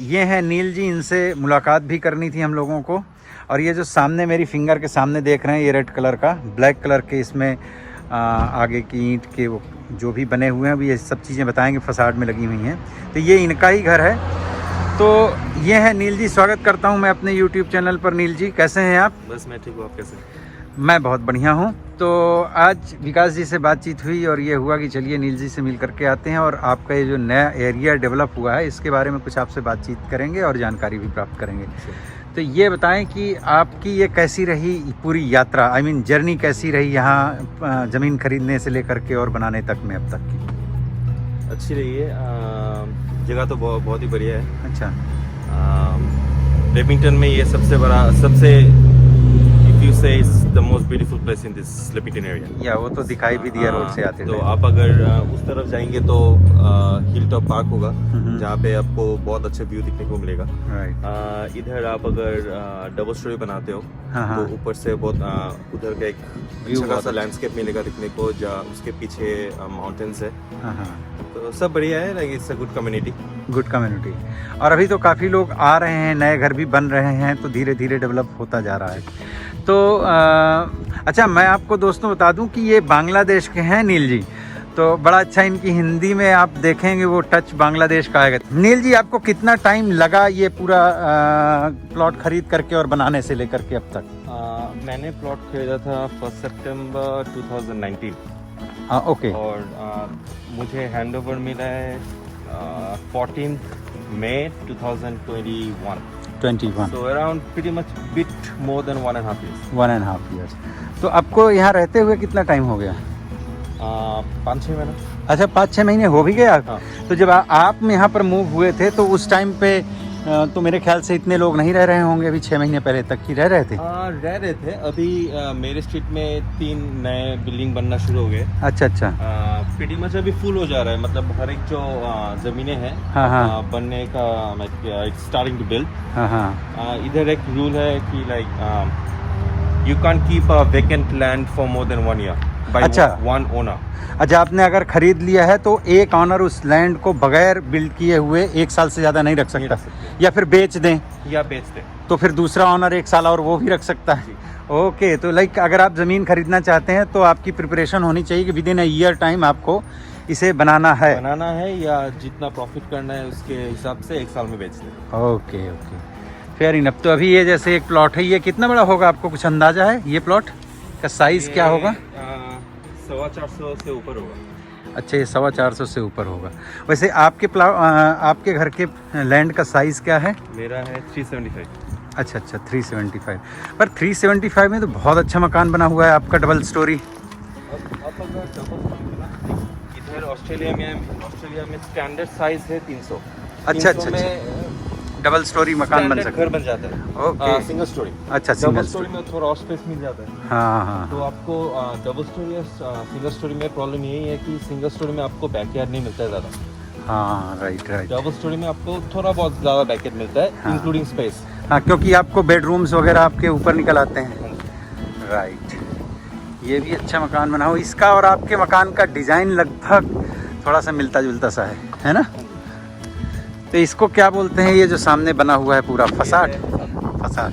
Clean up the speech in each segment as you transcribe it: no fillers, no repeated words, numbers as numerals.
ये हैं नील जी, इनसे मुलाकात भी करनी थी हम लोगों को। और ये जो सामने मेरी फिंगर के सामने देख रहे हैं, ये रेड कलर का, ब्लैक कलर के इसमें आगे की ईंट के वो जो भी बने हुए हैं, अभी ये सब चीज़ें बताएंगे, फसाड में लगी हुई हैं। तो ये इनका ही घर है। तो ये है नील जी, स्वागत करता हूँ मैं अपने यूट्यूब चैनल पर। नील जी कैसे हैं आप? बस मैं ठीक हूँ, आप कैसे हैं? मैं बहुत बढ़िया हूँ। तो आज विकास जी से बातचीत हुई और ये हुआ कि चलिए नील जी से मिल करके आते हैं और आपका ये जो नया एरिया डेवलप हुआ है इसके बारे में कुछ आपसे बातचीत करेंगे और जानकारी भी प्राप्त करेंगे। तो ये बताएं कि आपकी ये कैसी रही पूरी यात्रा, आई मीन जर्नी कैसी रही यहाँ ज़मीन खरीदने से लेकर के और बनाने तक में अब तक की? अच्छी रही है। जगह तो बहुत ही बढ़िया है। अच्छा। लेपिंगटन में ये सबसे if you say it's the most beautiful place in this Leppington area. या वो तो दिखाई भी दिया रोड से आते तो थे। आप अगर उस तरफ जाएंगे तो हिल टॉप पार्क होगा, जहाँ पे आपको बहुत अच्छा व्यू दिखने को मिलेगा। राइट। इधर आप अगर डबल स्टोरी बनाते हो तो ऊपर से बहुत उधर का एक अच्छा खासा लैंडस्केप मिलेगा दिखने को, जहाँ उसके पीछे माउंटेन्स है। तो सब बढ़िया है, like it's a good community. Good community. और अभी तो काफ़ी लोग आ रहे हैं, नए घर भी बन रहे हैं, तो धीरे धीरे डेवलप होता जा रहा है। तो अच्छा, मैं आपको दोस्तों बता दूं कि ये बांग्लादेश के हैं नील जी। तो बड़ा अच्छा, इनकी हिंदी में आप देखेंगे वो टच बांग्लादेश का आएगा। नील जी, आपको कितना टाइम लगा ये पूरा प्लॉट खरीद करके और बनाने से लेकर के अब तक? मैंने प्लॉट खरीदा था 1 सितंबर 2019। ओके। और मुझे हैंडओवर मिला है 14 मई 2021। So around pretty much bit more than 1.5 years. 1.5 years। तो आपको यहाँ रहते हुए कितना टाइम हो गया? 5-6 महीने। अच्छा, 5-6 महीने हो भी गया। हाँ। तो जब आप यहाँ पर मूव हुए थे तो उस टाइम पे तो मेरे ख्याल से इतने लोग नहीं रह रहे होंगे, अभी 6 महीने पहले तक ही रह रहे थे। रह रहे थे। अभी मेरे स्ट्रीट में 3 नए बिल्डिंग बनना शुरू हो गए। अच्छा अच्छा। pretty much अभी फुल हो जा रहा है, मतलब हर एक जो जमीनें हैं बनने का, इट्स स्टार्टिंग टू बिल्ड। इधर एक रूल है कि like you can't keep a vacant land for more than 1 year by one owner. अच्छा, आपने अगर खरीद लिया है तो एक ऑनर उस लैंड को बगैर बिल्ड किए हुए 1 साल से ज़्यादा नहीं रख सकता, या फिर बेच दें, तो फिर दूसरा ऑनर 1 साल और वो भी रख सकता है। ओके। तो लाइक अगर आप ज़मीन खरीदना चाहते हैं तो आपकी प्रिपरेशन होनी चाहिए कि with in a year time आपको इसे बनाना है या जितना प्रॉफिट करना है उसके हिसाब से 1 साल में बेच दें। Okay okay, fair enough. तो अभी ये जैसे एक प्लॉट है, ये कितना बड़ा होगा, आपको कुछ अंदाजा है ये प्लॉट का साइज़ क्या होगा? 450 से ऊपर होगा। अच्छा, ये 450 से ऊपर होगा। वैसे आपके घर के लैंड का साइज़ क्या है? मेरा है 375। अच्छा अच्छा, 375। पर 375 में तो बहुत अच्छा मकान बना हुआ है आपका, डबल स्टोरी। इधर ऑस्ट्रेलिया में स्टैंडर्ड साइज है 300। अच्छा अच्छा, डबल स्टोरी मकान बन सकता है, घर बन जाता है। ओके। Single storey. अच्छा, सिंगल स्टोरी में थोड़ा और स्पेस मिल जाता है। हाँ। तो आपको डबल स्टोरी या सिंगल स्टोरी में प्रॉब्लम यही है कि सिंगल स्टोरी में आपको बैकयार्ड नहीं मिलता है ज़्यादा। हाँ, राइट। डबल स्टोरी में आपको थोड़ा बहुत ज़्यादा बैकयार्ड मिलता है, इंक्लूडिंग स्पेस। हाँ, क्योंकि आपको बेडरूम्स वगैरह आपके ऊपर निकल आते हैं। राइट। ये भी अच्छा मकान बना हो। इसका और आपके मकान का डिज़ाइन लगभग थोड़ा सा मिलता जुलता सा है ना? तो इसको क्या बोलते हैं, ये जो सामने बना हुआ है पूरा फसाड? हाँ।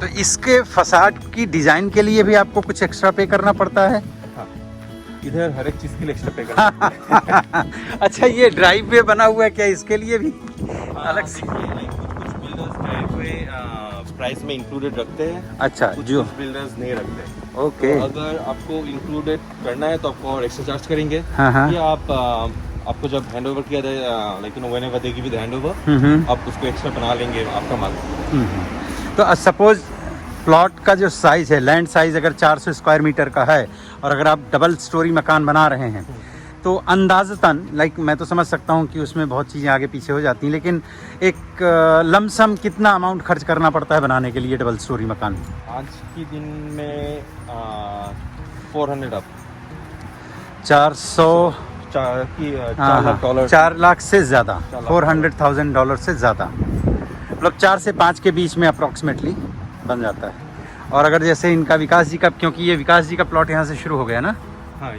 तो इसके फसाड की डिज़ाइन के लिए भी आपको कुछ एक्स्ट्रा पे करना पड़ता है? हाँ। इधर हर एक चीज़ के लिए एक्स्ट्रा पे करना है। अच्छा, ये ड्राइव वे बना हुआ है क्या, इसके लिए भी अलग से? कुछ बिल्डर्स ड्राइव वे प्राइस में इंक्लूडेड रखते हैं। अच्छा, कुछ बिल्डर्स नहीं रखते। ओके। तो अगर आपको इंक्लूडेड करना है तो आपको और एक्स्ट्रा चार्ज करेंगे। या आपको जब हैंड ओवर किया जाए, लेकिन whenever they give you the hand over, आप उसको एक्स्ट्रा बना लेंगे आपका माल। तो सपोज प्लॉट का जो साइज़ है, लैंड साइज़ अगर 400 स्क्वायर मीटर का है और अगर आप डबल स्टोरी मकान बना रहे हैं तो अंदाज़तन, लाइक मैं तो समझ सकता हूँ कि उसमें बहुत चीज़ें आगे पीछे हो जाती हैं, लेकिन एक लमसम कितना अमाउंट खर्च करना पड़ता है बनाने के लिए डबल स्टोरी मकान? आज के दिन में 400 अप 4 लाख से ज़्यादा, $400,000 से ज़्यादा, मतलब 4 से 5 के बीच में अप्रॉक्सीमेटली बन जाता है। और अगर जैसे इनका विकास जी का, क्योंकि ये विकास जी का प्लॉट यहाँ से शुरू हो गया ना? हाँ,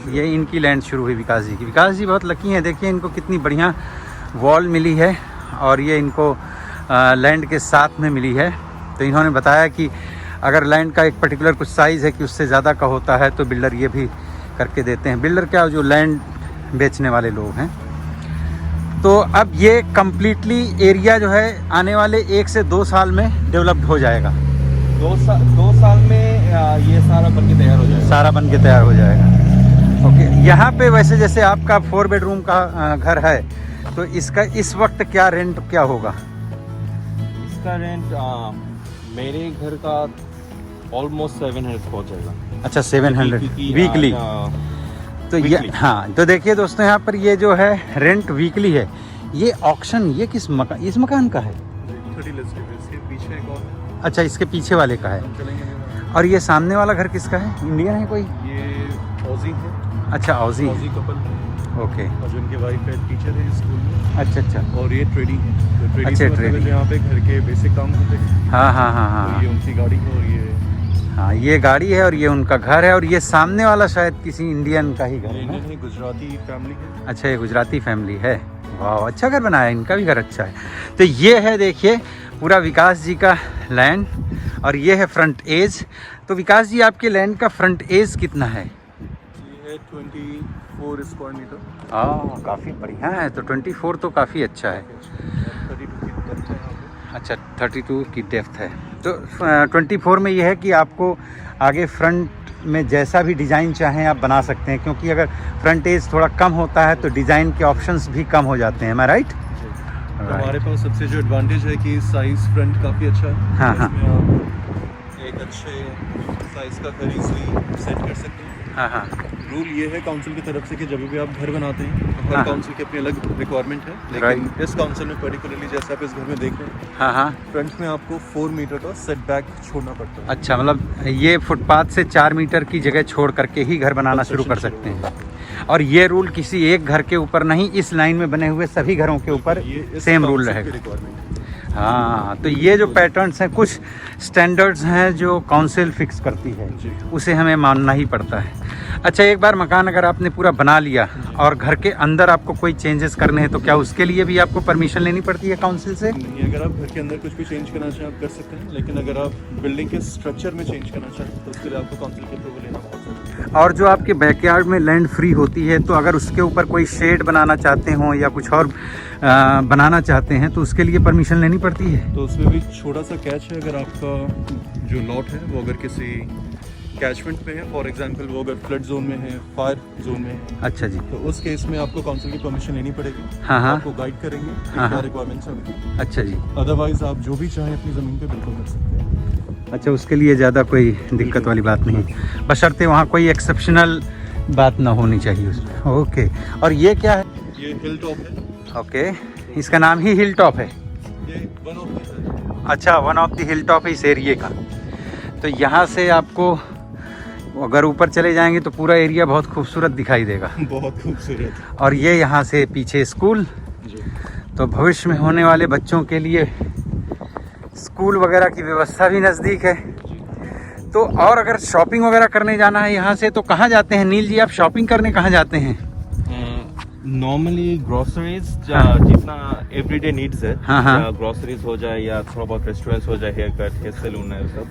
ये इनकी लैंड शुरू हुई विकास जी की। विकास जी बहुत लकी हैं, देखिए इनको कितनी बढ़िया वॉल मिली है और ये इनको लैंड के साथ में मिली है। तो इन्होंने बताया कि अगर लैंड का एक पर्टिकुलर कुछ साइज़ है कि उससे ज़्यादा का होता है तो बिल्डर ये भी करके देते हैं। बिल्डर क्या, जो लैंड बेचने वाले लोग हैं। तो अब ये कम्प्लीटली एरिया जो है आने वाले 1 से 2 साल में डेवलप्ड हो जाएगा। 2 साल में ये सारा बन के तैयार हो जाएगा। सारा बन के तैयार हो जाएगा। ओके, यहाँ पे वैसे जैसे आपका 4 बेडरूम का घर है तो इसका इस वक्त क्या रेंट क्या होगा? इसका रेंट मेरे घर का ऑलमोस्ट 700 पहुँच जाएगा। अच्छा, 700 वीकली। तो ये हाँ, तो देखिए दोस्तों, यहाँ पर ये जो है रेंट वीकली है। ये ऑक्शन ये किस मकान, इस मकान का है? पीछे एक और। अच्छा, इसके पीछे वाले का है। और ये सामने वाला घर किसका है? इंडियन है कोई? ये ऑजी है। अच्छा, ऑजी कपल। ओके। और जो उनके वाइफ है टीचर है स्कूल में। अच्छा अच्छा। और ये ट्रेडिंग है। तो ट्रेडिंग अच्छा, मतलब ट्रेडिंग। यहाँ पे घर के बेसिक काम होते हैं। हाँ हाँ हाँ हाँ। तो ये उनकी गाड़ी है और ये हाँ, ये गाड़ी है और ये उनका घर है। और ये सामने वाला शायद किसी इंडियन का ही घर है। इंडियन है, गुजराती फैमिली है। अच्छा, ये गुजराती फैमिली है। वाह, अच्छा घर बनाया है, इनका भी घर अच्छा है। तो ये है देखिए पूरा विकास जी का लैंड और ये है फ्रंट एज। तो विकास जी, आपके लैंड का फ्रंट एज कितना है? ये है 24 स्क्वायर मीटर। काफ़ी बढ़िया है। तो 24 तो काफ़ी अच्छा है। 32 की डेप्थ है यहाँ पे। अच्छा, 32 की डेप्थ है। तो 24 में ये है कि आपको आगे फ्रंट में जैसा भी डिज़ाइन चाहें आप बना सकते हैं, क्योंकि अगर फ्रंट एज थोड़ा कम होता है तो डिज़ाइन के ऑप्शंस भी कम हो जाते हैं। मैं राइट? हमारे पास सबसे जो एडवांटेज है कि साइज फ्रंट काफ़ी अच्छा है। हाँ हाँ। इसमें आप एक अच्छे साइज का घर इजीली सेट कर सकते हैं। हाँ हाँ। रूल ये है काउंसिल की तरफ से कि जब भी आप घर बनाते हैं तो हाँ। हर काउंसिल की अपनी अलग रिक्वायरमेंट है, लेकिन इस काउंसिल में पर्टिकुलरली जैसे आप इस घर में देख रहे हैं, हाँ हाँ। फ्रंट में आपको 4 मीटर का सेटबैक छोड़ना पड़ता है। अच्छा, मतलब ये फुटपाथ से 4 मीटर की जगह छोड़ करके ही घर बनाना शुरू कर सकते हैं। और ये रूल किसी एक घर के ऊपर नहीं, इस लाइन में बने हुए सभी घरों के ऊपर सेम रूल रहेगा। हाँ, तो ये जो पैटर्न्स हैं, कुछ स्टैंडर्ड्स हैं जो काउंसिल फिक्स करती है, उसे हमें मानना ही पड़ता है। अच्छा, एक बार मकान अगर आपने पूरा बना लिया और घर के अंदर आपको कोई चेंजेस करने हैं तो क्या उसके लिए भी आपको परमिशन लेनी पड़ती है काउंसिल से? नहीं, अगर आप घर के अंदर कुछ भी चेंज करना चाहें आप कर सकते हैं, लेकिन अगर आप बिल्डिंग के स्ट्रक्चर में चेंज करना चाहें तो उसके लिए आपको काउंसिल की अप्रूवल लेना होगा। और जो आपके बैकयार्ड में लैंड फ्री होती है तो अगर उसके ऊपर कोई शेड बनाना चाहते हो या कुछ और बनाना चाहते हैं तो उसके लिए परमिशन लेनी पड़ती है? तो उसमें भी छोटा सा कैच है। अगर आपका जो लॉट है वो अगर किसी कैचमेंट में है, फॉर एग्जांपल वो अगर फ्लड जोन में है, फायर जोन में है, अच्छा जी, तो उस केस में आपको काउंसिल की परमिशन लेनी पड़ेगी। हाँ हाँ। आपको गाइड करेंगे हाँ, क्या रिक्वायरमेंट्स हैं। अच्छा जी। अदरवाइज आप जो भी चाहें अपनी ज़मीन पे बिल्कुल कर सकते हैं। अच्छा, उसके लिए ज़्यादा कोई दिक्कत वाली बात नहीं, बशर्ते वहाँ कोई एक्सेप्शनल बात ना होनी चाहिए उसमें। ओके, और ये क्या है? ये हिल टॉप है। ओके, इसका नाम ही हिल टॉप है? ये वन ऑफ द अच्छा, one of the hill top है इस एरिए का। तो यहाँ से आपको अगर ऊपर चले जाएंगे तो पूरा एरिया बहुत खूबसूरत दिखाई देगा। बहुत खूबसूरत। और ये यहाँ से पीछे स्कूल, तो भविष्य में होने वाले बच्चों के लिए स्कूल वगैरह की व्यवस्था भी नज़दीक है। तो और अगर शॉपिंग वगैरह करने जाना है यहाँ से तो कहाँ जाते हैं नील जी? आप शॉपिंग करने कहाँ जाते हैं? नॉर्मली ग्रोसरीज हाँ। जितना एवरीडे नीड्स है, हाँ, हाँ। ग्रोसरीज हो जाए या थोड़ा बहुत रेस्टोरेंट्स हो जाए, हेयर कट, हेयर सैलून है सब,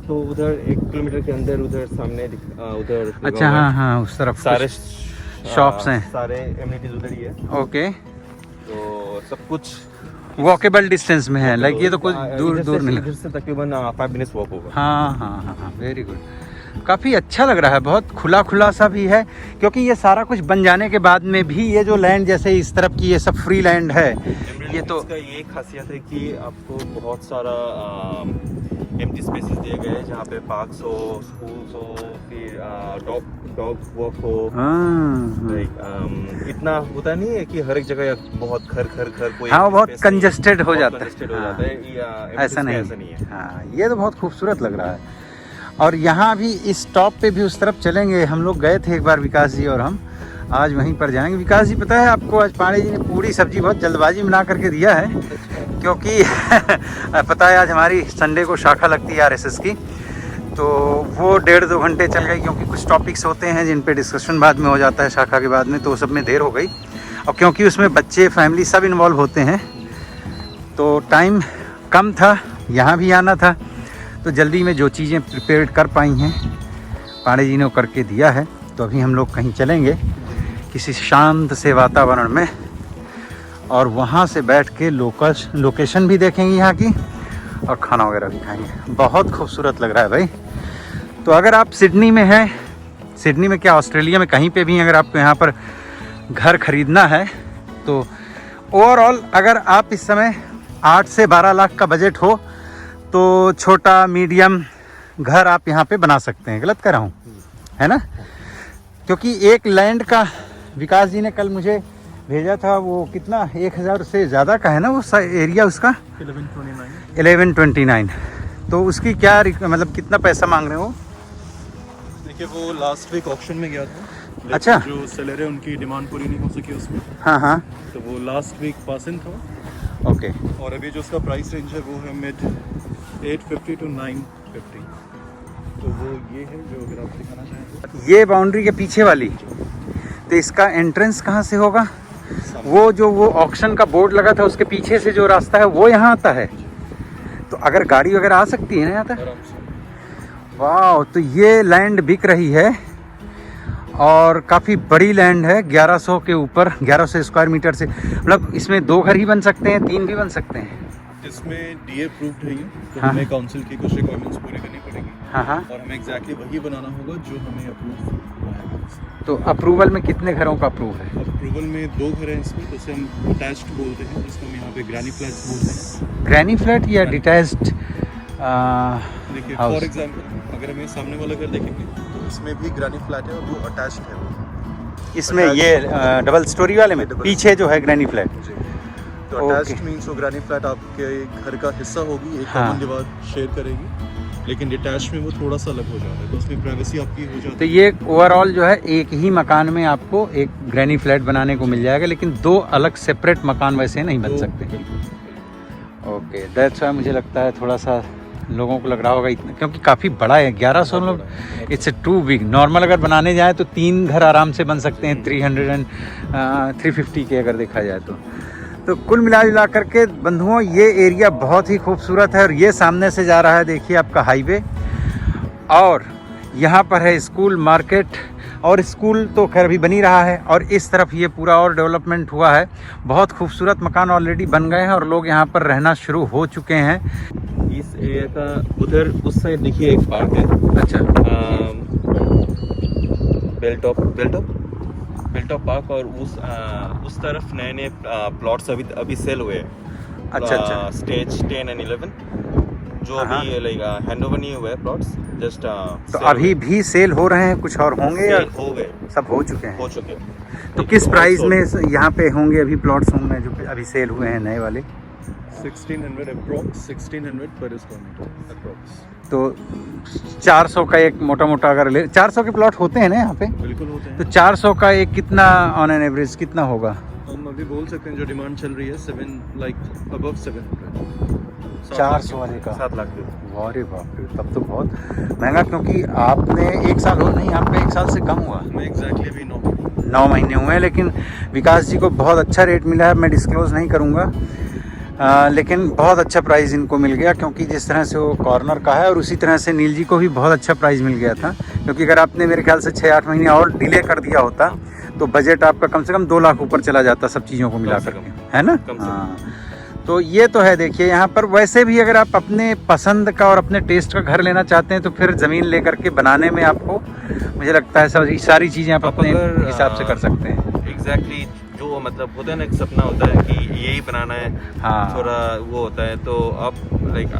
तो उधर 1 किलोमीटर के अंदर उधर सामने उधर अच्छा, हाँ हाँ, उस तरफ सारे शॉप्स हैं, सारे एमिनिटीज उधर ही है। ओके, तो सब कुछ वॉकेबल डिस्टेंस में है, लाइक ये तो कुछ दूर दूर नहीं इधर से तकरीबन 5 मिनट्स वॉक होगा। हाँ हाँ हाँ हाँ, वेरी गुड। काफ़ी अच्छा लग रहा है, बहुत खुला खुला सा भी है, क्योंकि ये सारा कुछ बन जाने के बाद में भी ये जो लैंड जैसे इस तरफ की ये सब फ्री लैंड है, ये तो इसका ये खासियत है कि आपको बहुत सारा एम्प्टी स्पेसेस दिए गए हैं जहाँ पे पार्क्स हो, स्कूल्स हो, फिर डॉग वॉक हो। लाइक इतना होता नहीं है कि हर एक जगह बहुत घर कोई, हाँ, बहुत कंजस्टेड हो जाता है। ऐसा नहीं है। हाँ, ये तो बहुत खूबसूरत लग रहा है। और यहाँ भी इस टॉप पे भी उस तरफ चलेंगे, हम लोग गए थे एक बार विकास जी और हम, आज वहीं पर जाएंगे। विकास जी, पता है आपको आज पांडे जी ने पूरी सब्जी बहुत जल्दबाजी में बना करके दिया है, क्योंकि पता है आज हमारी संडे को शाखा लगती है RSS की, तो वो 1.5-2 घंटे चल गई, क्योंकि कुछ टॉपिक्स होते हैं जिन पे डिस्कशन बाद में हो जाता है शाखा के बाद में, तो सब में देर हो गई। और क्योंकि उसमें बच्चे, फैमिली सब इन्वॉल्व होते हैं, तो टाइम कम था, यहाँ भी आना था, तो जल्दी में जो चीज़ें प्रिपेयर कर पाई हैं पांडे जी ने करके दिया है। तो अभी हम लोग कहीं चलेंगे किसी शांत से वातावरण में और वहाँ से बैठ के लोकेशन भी देखेंगे यहाँ की और खाना वगैरह भी खाएंगे। बहुत खूबसूरत लग रहा है भाई। तो अगर आप सिडनी में हैं, सिडनी में क्या ऑस्ट्रेलिया में कहीं पे भी अगर आपको यहाँ पर घर खरीदना है तो ओवरऑल अगर आप इस समय 8 से 12 लाख का बजट हो तो छोटा मीडियम घर आप यहाँ पे बना सकते हैं। गलत कह रहा हूँ, है ना? क्योंकि एक लैंड का विकास जी ने कल मुझे भेजा था, वो कितना 1000 से ज़्यादा का है ना वो एरिया उसका 1129। तो उसकी क्या मतलब कितना पैसा मांग रहे हो? देखिए वो लास्ट वीक ऑक्शन में गया था। अच्छा, जो सेलर है उनकी डिमांड पूरी नहीं हो सकी उसमें। हाँ हाँ, तो वो लास्ट वीक पासिंग था। ओके। और अभी जो उसका प्राइस रेंज है वो है मिड 850 to 950। तो वो ये है जो अगर आप दिखाना चाहें। ये बाउंड्री के पीछे वाली, तो इसका एंट्रेंस कहाँ से होगा? वो जो वो ऑक्शन का बोर्ड लगा था उसके पीछे से जो रास्ता है वो यहाँ आता है। तो अगर गाड़ी वगैरह आ सकती है ना यहाँ तक? आराम से। वाह, तो ये लैंड बिक रही है और काफ़ी बड़ी लैंड है, 1100 के ऊपर, 1100 स्क्वायर मीटर से। मतलब इसमें 2 घर ही बन सकते हैं, 3 भी बन सकते हैं। इसमें डीए अप्रूव्ड है ये, तो हाँ। हमें काउंसिल की कुछ रिक्वायरमेंट्स पूरी करनी पड़ेगी। हाँ हाँ। और हमें एग्जैक्टली वही बनाना होगा जो हमें अप्रूव है। तो अप्रूवल में कितने घरों का अप्रूव है? अप्रूवल में 2 घर हैं इसमें, तो उसे हम अटैच्ड बोलते हैं, जिसको हम यहाँ पे ग्रैनी फ्लैट्स बोलते हैं। ग्रैनी फ्लैट या डिटैच्ड देखिए हाउस? फॉर एग्जांपल अगर हमें सामने वाला घर देखेंगे तो इसमें भी ग्रैनी फ्लैट है और वो अटैच्ड है। वो इसमें ये डबल स्टोरी वाले में पीछे जो है ग्रैनी फ्लैट। जी, तो अटैच्ड मीन्स वो ग्रैनी फ्लैट आपके घर का हिस्सा होगी, एक हाँ। कॉमन दीवार शेयर करेगी। लेकिन डिटैच में वो थोड़ा सा अलग हो जाता है, तो उसमें प्राइवेसी आपकी हो जाती है। तो ये ओवरऑल जो है एक ही मकान में आपको एक ग्रैनी फ्लैट बनाने को मिल जाएगा, लेकिन 2 अलग सेपरेट मकान वैसे नहीं बन सकते। ओके, दैट्स व्हाई मुझे लगता है थोड़ा सा लोगों को लग रहा होगा इतना, क्योंकि काफ़ी बड़ा है 1100 लोग, इट्स टू बिग। नॉर्मल अगर बनाने जाए तो 3 घर आराम से बन सकते हैं 350 के अगर देखा जाए तो कुल मिला करके बंधुओं ये एरिया बहुत ही खूबसूरत है। और ये सामने से जा रहा है, देखिए आपका हाईवे, और यहाँ पर है स्कूल, मार्केट, और स्कूल तो खैर अभी बनी रहा है। और इस तरफ ये पूरा और डेवलपमेंट हुआ है, बहुत खूबसूरत मकान ऑलरेडी बन गए हैं और लोग यहाँ पर रहना शुरू हो चुके हैं। इस एरिया का उधर उस साइड देखिए एक पार्क है। अच्छा, बेल्टॉप पार्क, और उस तरफ नए प्लॉट्स अभी सेल हुए हैं। अच्छा। स्टेज 10 and 11 जो अभी लाइक हैंडओवर नहीं हुए प्लॉट्स, जस्ट तो अभी भी सेल हो रहे हैं, कुछ और होंगे या हो गए? सब हो चुके हैं? हो चुके। तो किस प्राइस में यहाँ पे होंगे अभी प्लॉट्स होंगे जो अभी सेल हुए हैं नए वाले? 1600 अप्रॉक्स, 1600 पर स्क्वायर मीटर अप्रॉक्स। तो 400 का एक मोटा मोटा अगर ले, 400 के प्लॉट होते हैं ना यहाँ पे? बिल्कुल होते हैं। तो 400 का एक कितना ऑन एन एवरेज कितना होगा? हम अभी बोल सकते हैं जो डिमांड चल रही है 7 लाइक अबव 700। 400 वाले का 7 लाख। अरे बाप रे, तब तो बहुत महंगा। क्योंकि आपने 1 साल हो नहीं, आपका 1 साल से कम हुआ। मैं एग्जैक्टली अभी 9 महीने हुए हैं, लेकिन विकास जी को बहुत अच्छा रेट मिला है। मैं डिस्क्लोज नहीं करूँगा, लेकिन बहुत अच्छा प्राइस इनको मिल गया, क्योंकि जिस तरह से वो कॉर्नर का है, और उसी तरह से नील जी को भी बहुत अच्छा प्राइस मिल गया था। क्योंकि अगर आपने मेरे ख्याल से 6-8 महीने और डिले कर दिया होता तो बजट आपका कम से कम 2 लाख ऊपर चला जाता सब चीज़ों को मिला करके, है ना? हाँ, तो ये तो है। देखिए यहाँ पर वैसे भी अगर आप अपने पसंद का और अपने टेस्ट का घर लेना चाहते हैं तो फिर ज़मीन लेकर के बनाने में आपको, मुझे लगता है सारी चीज़ें आप अपने हिसाब से कर सकते हैं। एग्जैक्टली जो मतलब होता है ना, एक सपना होता है कि यही बनाना है। हाँ, थोड़ा वो होता है, तो आप like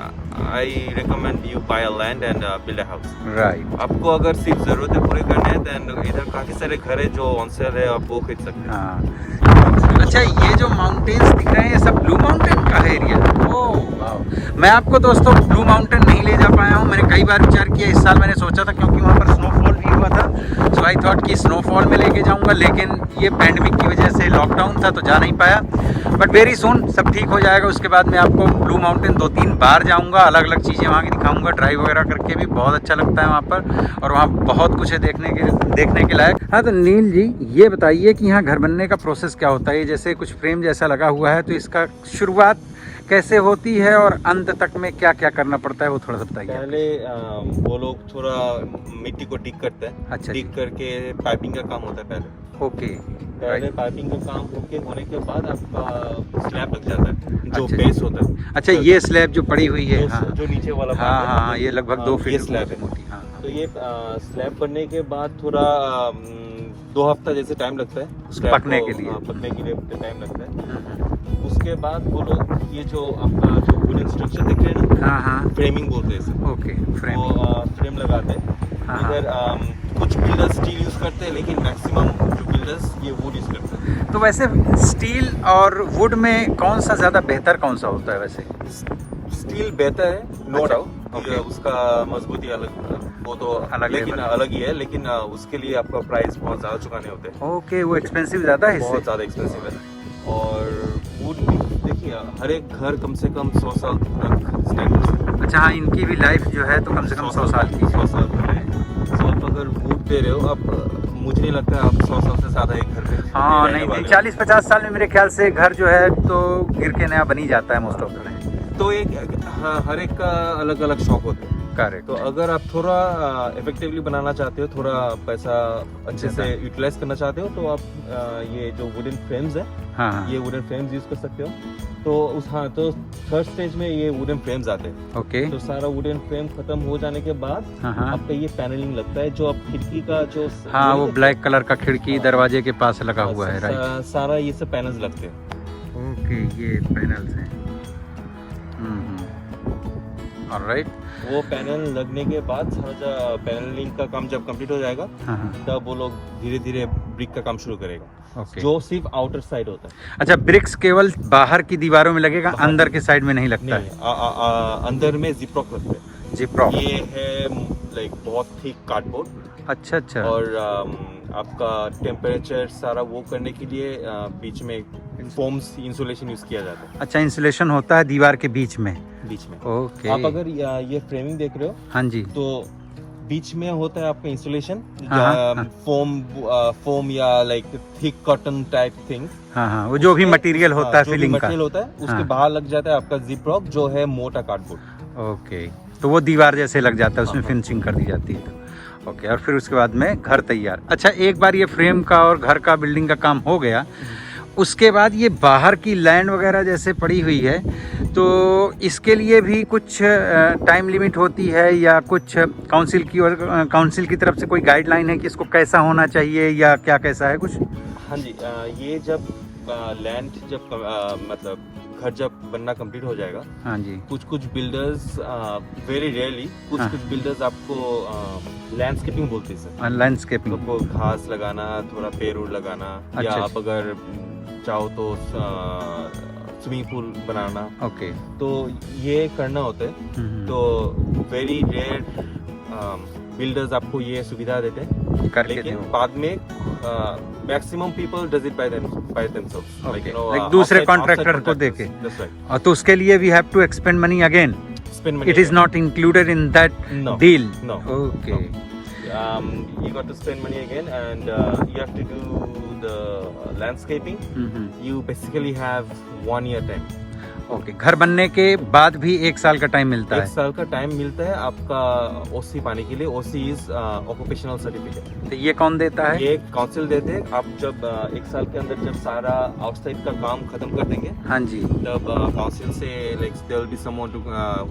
I recommend you buy a land and build a house. Right. आपको अगर सिर्फ ज़रूरतें पूरी करनी है तो इधर काफ़ी सारे घर है जो ऑन सेल है, आप वो खरीद सकते हैं। हाँ। अच्छा, ये जो माउंटेन्स दिख रहे हैं ये सब ब्लू माउंटेन का है एरिया? ओह वाह। मैं आपको दोस्तों ब्लू माउंटेन नहीं ले जा पाया हूँ। मैंने कई बार विचार किया, इस साल मैंने सोचा था क्योंकि वहाँ पर स्नोफॉल भी हुआ था, सो आई थॉट कि स्नोफॉल में लेके जाऊँगा, लेकिन ये पैंडमिक की वजह से लॉकडाउन था तो जा नहीं पाया। बट वेरी सून सब ठीक हो जाएगा। उसके बाद मैं आपको ब्लू माउंटेन 2-3 बार जाऊँगा, अलग अलग चीज़ें वहाँ की दिखाऊँगा, ड्राइव वगैरह करके भी बहुत अच्छा लगता है वहाँ पर, और वहाँ बहुत कुछ है देखने के लायक। हाँ, तो नील जी ये बताइए कि यहाँ घर बनने का प्रोसेस क्या होता है? जैसे कुछ फ्रेम जैसा लगा हुआ है, तो इसका शुरुआत कैसे होती है और अंत तक में क्या क्या करना पड़ता है वो थोड़ा सा बताइए। पहले वो लोग थोड़ा मिट्टी को डिग करते हैं। अच्छा जी। डिग करके पाइपिंग का काम होता है पहले। ओके। पहले पाइपिंग का काम होने के बाद आपका स्लैब लग जाता है जो अच्छा। बेस होता है। अच्छा, ये स्लैब जो पड़ी हुई है, हाँ जो नीचे वाला हाँ part है, हाँ, ये लगभग 2 ये फीट स्लैब है। मोटी, हाँ। तो ये स्लैब बनने के बाद थोड़ा 2 हफ्ता जैसे टाइम लगता है उसको पकने के लिए। पकने के लिए टाइम लगता है। उसके बाद वो लोग ये जो आपका जो वुडन स्ट्रक्चर दिख रहे हैं ना, हाँ हाँ, फ्रेमिंग बोलते हैं इसे। Okay, frame. वो फ्रेम लगाते हैं। हाँ, हाँ। इधर कुछ बिल्डर्स स्टील यूज करते हैं, लेकिन मैक्सिमम जो बिल्डर्स ये वुड यूज करते हैं। तो वैसे स्टील और वुड में कौन सा ज़्यादा बेहतर कौन सा होता है वैसे? स्टील बेहतर है, नो अच्छा, डाउट। ओके। उसका मजबूती अलग, वो तो अलग लेकिन लेवल। अलग ही है, लेकिन उसके लिए आपका प्राइस बहुत ज़्यादा चुकाने होते हैं। ओके, वो एक्सपेंसिव ज़्यादा है बहुत इससे? ज़्यादा एक्सपेंसिव है। और वुड भी देखिए, हर एक घर कम से कम 100 साल तक स्टैंड कर सकता है। अच्छा हाँ, इनकी भी लाइफ जो है तो कम से कम 100 साल की है। 100 साल है। तो आप अगर वुड दे रहे हो, अब मुझे नहीं लगता आप 100 साल से ज़्यादा एक घर में हाँ, रहने नहीं वाले हो। 40-50 साल में मेरे ख्याल से घर जो है तो गिर के नया बन ही जाता है मोस्ट ऑफ द टाइम। तो हर एक का अलग अलग शौक होता है। करेक्ट। तो अगर आप थोड़ा इफेक्टिवली बनाना चाहते हो, थोड़ा पैसा अच्छे से यूटिलाइज करना चाहते हो, तो आप ये जो वुडन फ्रेम्स है, हाँ हाँ, ये वुडन फ्रेम्स यूज कर सकते हो। तो थर्ड स्टेज में ये वुडन फ्रेम्स आते हैं। ओके। तो सारा वुडन फ्रेम खत्म हो जाने के बाद हाँ हाँ आपका ये पैनलिंग लगता है, जो आप खिड़की का जो हाँ, वो ब्लैक कलर का खिड़की दरवाजे के पास लगा हुआ है, राइट? सारा ये सब पैनल्स लगते हैं। ओके, ये पैनल्स हैं। ऑलराइट। वो पैनल लगने के बाद सारा पैनलिंग का काम जब कंप्लीट हो जाएगा, हाँ हाँ, तब वो लोग धीरे धीरे ब्रिक का काम शुरू करेगा, ओके। जो सिर्फ आउटर साइड होता है। अच्छा, ब्रिक्स केवल बाहर की दीवारों में लगेगा, बाहर अंदर के साइड में नहीं लगता नहीं, है? अंदर में जिप्रॉक लगते हैं। जिप्रॉक। ये है लाइक बहुत थिक कार्डबोर्ड। अच्छा अच्छा। और आपका टेम्परेचर सारा वो करने के लिए बीच में फोम्स इंसुलेशन यूज किया जाता है। अच्छा, इंसुलेशन होता है दीवार के बीच में? बीच में। ओके। आप अगर ये फ्रेमिंग देख रहे हो, हाँ जी। तो बीच में होता है आपका इंसुलेशन, हाँ। फोम या like thick cotton type thing. हाँ हाँ, वो जो भी मटेरियल होता है फिलिंग का। मटेरियल होता है, उसके हाँ। बाहर लग जाता है आपका जिप्रॉक, जो है मोटा कार्डबोर्ड। ओके, तो वो दीवार जैसे लग जाता है, उसमें हाँ। फिनिशिंग कर दी जाती है तो। ओके, और फिर उसके बाद में घर तैयार। अच्छा, एक बार ये फ्रेम का और घर का बिल्डिंग का काम हो गया, उसके बाद ये बाहर की लैंड वगैरह जैसे पड़ी हुई है, तो इसके लिए भी कुछ टाइम लिमिट होती है या कुछ काउंसिल की तरफ से कोई गाइडलाइन है कि इसको कैसा होना चाहिए या क्या कैसा है कुछ? हाँ जी, ये जब लैंड जब मतलब घर जब बनना कंप्लीट हो जाएगा, हाँ जी। कुछ बिल्डर्स वेरी रेयरली कुछ बिल्डर्स आपको लैंडस्केपिंग बोलते हैं सर। लैंडस्केपिंग, आपको घास लगाना, थोड़ा पेड़ उड़ लगाना, या अच्छा। आप अगर चाहो तो स्विमिंग पूल बनाना, ओके। तो ये करना होता है। तो वेरी रेयर बिल्डर्स आपको ये सुविधा देते हैं, करके लेकिन दो। बाद में maximum people does it by themselves, Okay. Like दूसरे contractor को देके। और तो उसके लिए we have to expend money again? It is not included in that No. deal? No. Okay. You got to spend money again, and you have to do the landscaping. You basically have 1 year time. Okay, घर बनने के बाद भी 1 साल का time मिलता 1 है? साल का टाइम मिलता है आपका ओसी पाने के लिए। ओसी इज ऑक्यूपेशनल सर्टिफिकेट। तो ये कौन देता है? ये काउंसिल देते हैं। आप जब 1 साल के अंदर जब सारा आउटसाइड का काम खत्म कर देंगे, हाँ जी। तब काउंसिल से like there will be someone to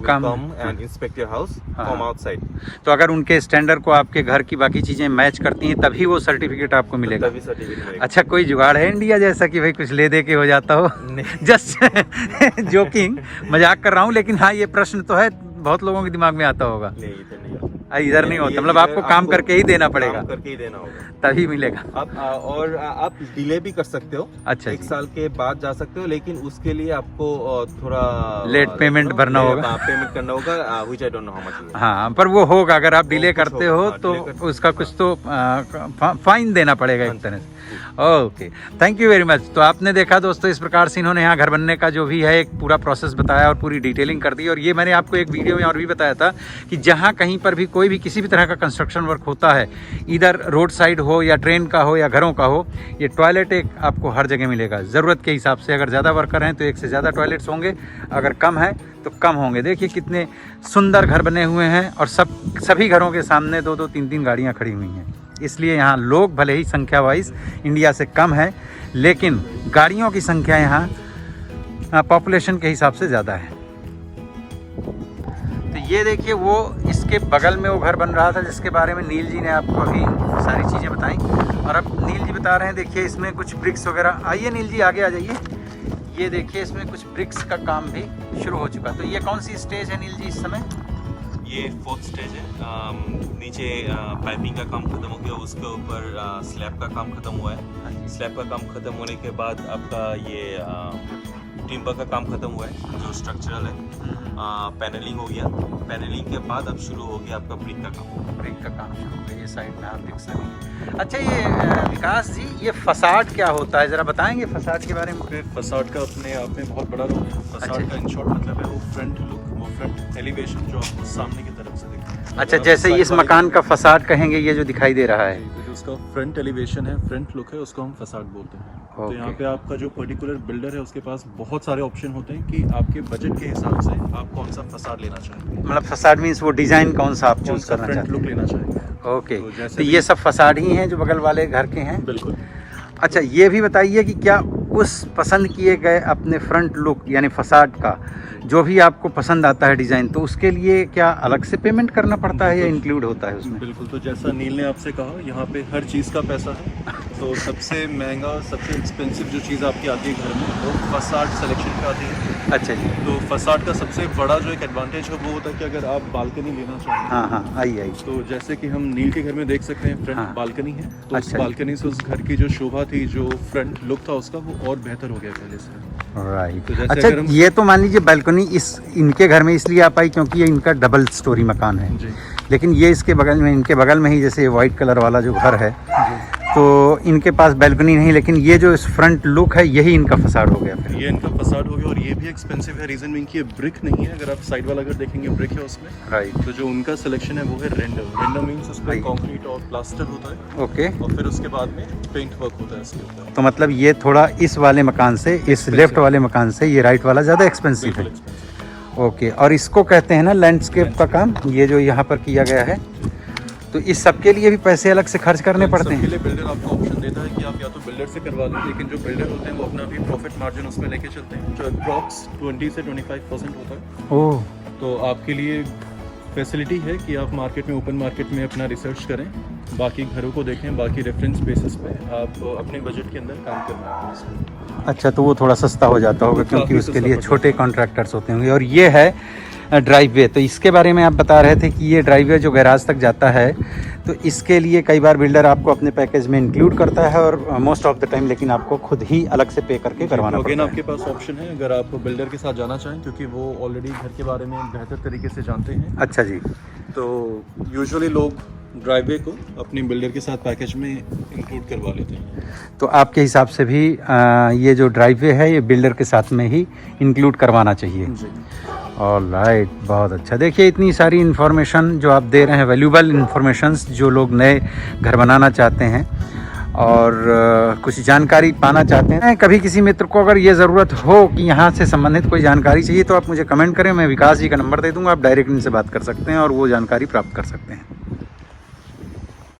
Come. Come and inspect your house from outside. तो अगर उनके स्टैंडर्ड को आपके घर की बाकी चीजें मैच करती हैं तभी वो सर्टिफिकेट आपको मिलेगा? तभी सर्टिफिकेट मिलेगा। अच्छा, कोई जुगाड़ है इंडिया जैसा कि भाई कुछ ले दे के हो जाता हो? नहीं। जस्ट जोकिंग, मजाक कर रहा हूँ, लेकिन हाँ, ये प्रश्न तो है, बहुत लोगों के दिमाग में आता होगा। नहीं, इधर नहीं। इधर नहीं होता, मतलब आपको काम करके ही देना पड़ेगा? काम करके ही देना होगा, तभी मिलेगा। और आप डिले भी कर सकते हो। अच्छा 1 जी। साल के बाद जा सकते हो, लेकिन उसके लिए आपको थोड़ा लेट पेमेंट भरना होगा। पेमेंट करना होगा, which I don't know how much. हाँ, पर वो होगा, अगर आप डिले कुछ करते होगा, हो हाँ, तो delay करते उसका कुछ तो फाइन देना पड़ेगा एक तरह से। Okay, thank you very much. तो आपने देखा दोस्तों, इस प्रकार से इन्होंने यहाँ घर बनने का जो भी है एक पूरा प्रोसेस बताया और पूरी डिटेलिंग कर दी। और ये मैंने आपको एक वीडियो में और भी बताया था कि जहाँ कहीं पर भी कोई भी किसी भी तरह का कंस्ट्रक्शन वर्क होता है, इधर रोड साइड हो या ट्रेन का हो या घरों का हो, ये टॉयलेट एक आपको हर जगह मिलेगा ज़रूरत के हिसाब से। अगर ज़्यादा वर्कर हैं तो एक से ज़्यादा टॉयलेट्स होंगे, अगर कम है तो कम होंगे। देखिए कितने सुंदर घर बने हुए हैं और सभी घरों के सामने 2-2, 3-3 गाड़ियाँ खड़ी हुई हैं। इसलिए यहाँ लोग भले ही संख्या वाइज इंडिया से कम है, लेकिन गाड़ियों की संख्या यहाँ पॉपुलेशन के हिसाब से ज़्यादा है। तो ये देखिए, वो इसके बगल में वो घर बन रहा था जिसके बारे में नील जी ने आपको अभी सारी चीज़ें बताई। और अब नील जी बता रहे हैं, देखिए इसमें कुछ ब्रिक्स वगैरह, आइए नील जी आगे आ जाइए। ये देखिए इसमें कुछ ब्रिक्स का काम भी शुरू हो चुका। तो ये कौन सी स्टेज है नील जी इस समय? ये 4th स्टेज है। नीचे पाइपिंग का काम खत्म हो गया, उसके ऊपर स्लैब का काम खत्म हुआ है। स्लैब का काम खत्म होने के बाद आपका ये टिम्बर का काम खत्म हुआ है, जो स्ट्रक्चरल है। पैनलिंग हो गया, पैनलिंग के बाद अब शुरू हो गया आपका ब्रिक का काम। ब्रिक का काम शुरू हो गया, ये साइड में आप ब्रिक्स लगी। अच्छा, ये विकास जी, ये फसाड क्या होता है, ज़रा बताएंगे फसाड के बारे में? फसाड का अपने आप में बहुत बड़ा रोल है। फसाड का इन शॉर्ट मतलब है वो फ्रंट लुक, वो फ्रंट एलिवेशन जो आपको सामने की तरफ से दिखता है। अच्छा, जैसे इस मकान का फसाड कहेंगे, ये जो दिखाई दे रहा है, तो जो उसका फ्रंट एलिवेशन है, फ्रंट लुक है, उसको हम फसाड बोलते हैं। तो यहाँ पे आपका जो पर्टिकुलर बिल्डर है उसके पास बहुत सारे ऑप्शन होते हैं कि आपके बजट के हिसाब से आप कौन सा फसाड लेना चाहेंगे। मतलब फसाड मीन्स वो डिज़ाइन कौन सा आप चूज़ करना चाहते हैं, लुक लेना चाहेंगे। ओके, तो ये सब फसाड ही हैं जो बगल वाले घर के हैं? बिल्कुल। अच्छा, ये भी बताइए कि क्या उस पसंद किए गए अपने फ्रंट लुक यानी फसाड का जो भी आपको पसंद आता है डिज़ाइन, तो उसके लिए क्या अलग से पेमेंट करना पड़ता है या इंक्लूड होता है उसमें? बिल्कुल। तो जैसा नील ने आपसे कहा, यहाँ पे हर चीज़ का पैसा है। तो सबसे महंगा, सबसे एक्सपेंसिव जो चीज़ आपकी आती है घर में, वो फसाड सिलेक्शन पे आती है। अच्छा जी। तो फसाड का सबसे बड़ा जो एक एडवांटेज है वो होता है कि अगर आप बालकनी लेना चाहें, हाँ, आइए। तो जैसे कि हम नील के घर में देख सकते हैं, फ्रंट बालकनी है। तो उस अच्छा। बालकनी से उस घर की जो शोभा थी, जो फ्रंट लुक था उसका, वो और बेहतर हो गया पहले से। राइट। तो जैसे अच्छा, अगर हम- ये तो मान लीजिए बालकनी इनके घर में इसलिए आ पाई क्योंकि ये इनका डबल स्टोरी मकान है, जी। लेकिन ये इनके बगल में ही जैसे वाइट कलर वाला जो घर है, तो इनके पास बालकनी नहीं, लेकिन ये जो इस फ्रंट लुक है यही इनका फसाड हो गया फिर। ये इनका फसाड हो गया और ये भी एक्सपेंसिव है। रीजन मीन कि ये ब्रिक नहीं है। अगर आप साइड वाला घर देखेंगे, ब्रिक है उसमें। राइट। तो जो उनका सिलेक्शन है वो है रेंडर। रेंडर मीन्स उस पर Right. कंक्रीट और प्लास्टर होता है ओके, और फिर उसके बाद में पेंट वर्क होता है इसके ऊपर। तो मतलब ये थोड़ा इस वाले मकान से, इस लेफ्ट वाले मकान से ये राइट वाला ज़्यादा एक्सपेंसिव है। बिल्कुल expensive। ओके, और इसको कहते हैं ना लैंडस्केप का काम, ये जो यहाँ पर किया गया है। तो इस सब के लिए भी पैसे अलग से खर्च करने पड़ते सबके हैं? लिए बिल्डर आपको ऑप्शन देता है कि आप या तो बिल्डर से करवा लें, लेकिन जो बिल्डर होते हैं वो अपना भी प्रॉफिट मार्जिन उसमें लेके चलते हैं, जो अप्रॉक्स 20 से 25% होता है। ओह, तो आपके लिए फैसिलिटी है कि आप मार्केट में, ओपन मार्केट में अपना रिसर्च करें, बाकी घरों को देखें, बाकी रेफरेंस बेसिस पे आप अपने बजट के अंदर काम करना है। अच्छा, तो वो थोड़ा सस्ता हो जाता होगा क्योंकि काफ़ी उसके सस्ता लिए पड़ता छोटे कॉन्ट्रैक्टर्स होते होंगे। और ये है ड्राइववे, तो इसके बारे में आप बता रहे थे कि ये ड्राइववे जो गैराज तक जाता है, तो इसके लिए कई बार बिल्डर आपको अपने पैकेज में इंक्लूड करता है और मोस्ट ऑफ द टाइम लेकिन आपको खुद ही अलग से पे करके करवाना अगेन पड़ता है। आपके पास ऑप्शन है अगर आप बिल्डर के साथ जाना चाहें, क्योंकि वो ऑलरेडी घर के बारे में बेहतर तरीके से जानते हैं। अच्छा जी। तो यूजुअली लोग ड्राइववे को अपने बिल्डर के साथ पैकेज में इंक्लूड करवा लेते हैं। तो आपके हिसाब से भी ये जो ड्राइववे है ये बिल्डर के साथ में ही इंक्लूड करवाना चाहिए? जी। ऑलराइट, बहुत अच्छा। देखिए इतनी सारी इन्फॉर्मेशन जो आप दे रहे हैं, वैल्यूबल इन्फॉर्मेशंस जो लोग नए घर बनाना चाहते हैं और कुछ जानकारी पाना चाहते हैं। कभी किसी मित्र को अगर ये ज़रूरत हो कि यहाँ से संबंधित कोई जानकारी चाहिए तो आप मुझे कमेंट करें, मैं विकास जी का नंबर दे दूँगा, आप डायरेक्ट इनसे बात कर सकते हैं और वो जानकारी प्राप्त कर सकते हैं।